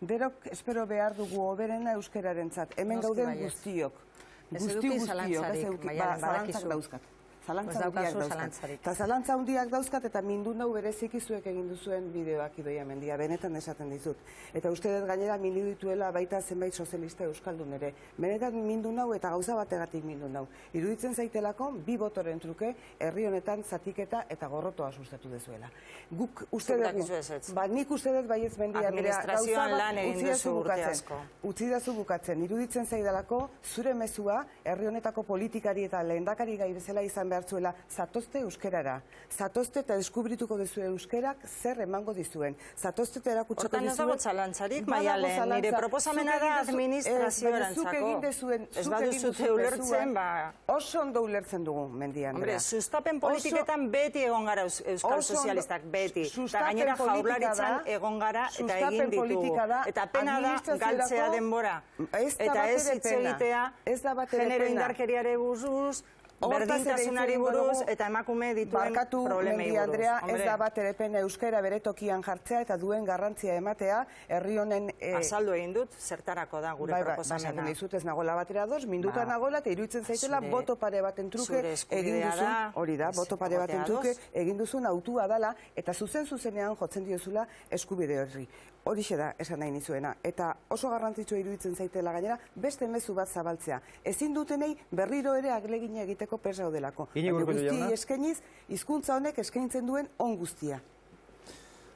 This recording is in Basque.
Derok espero behar dugu hoberena euskararentzat. Hemen gauden guztiok. Zalantzak dauzkat. Eta zalantza handiak dauzkat eta mindu nau bereziki zuek egin duzuen bideoak Idoia Mendia, benetan esaten dizut. Eta uste dut gainera mindu dituela baita zenbait sozialista euskaldun ere. Benetan mindu nau eta gauza bategatik mindu nau. Iruditzen zaitelako bi botoren truke herri honetan zatiketa eta gorrotoa sustatu dezuela. Guk uste dugu, nik uste dut baietz Mendia, administrazioan lan egin duzu urte asko. Utzidazu bukatzen, iruditzen zaidalako zure mezua herri honetako politikari eta lehendakari gai bezala izan behartzuela, zatozte euskerara. Zatozte eta deskubrituko duzu euskerak zer emango dizuen. Zatozte eta erakutsako dizuen... Hortan ez dago txalantzarik, Maialen, nire proposamena da administrazioarentzako. Ez baduzute ulertzen, oso ondo ulertzen dugu, Mendia Andrea. Hombre, sustapen politiketan beti egon gara euskal sozialistak, beti. Eta gainera jaurlaritzan egon gara eta egin ditugu. Eta pena da galtzea denbora. Eta ez hitz egitea, genero indarkeriare buruz, berdintasunari buruz eta emakume dituen problemei buruz. Andrea, ez da bat ere pena euskara bere tokian jartzea eta duen garrantzia ematea herri honen... Azaldu egin dut, zertarako da gure proposamena. Baina dizut ez nagola batera doz, minduta nagola eta iruditzen zaitela boto pare baten truke egin duzun, hori da, boto pare baten truke egin duzun autua dala eta zuzenean jotzen diozula eskubide horri. Horixe da, esan nahi nizuena. Eta oso garrantzitsua iruditzen zaitela gainera, beste mezu bat zabaltzea. Ezin dutenei berriro ere aglegina egiteko presa delako. Guzti eskainiz, hizkuntza honek eskaintzen duen on guztia.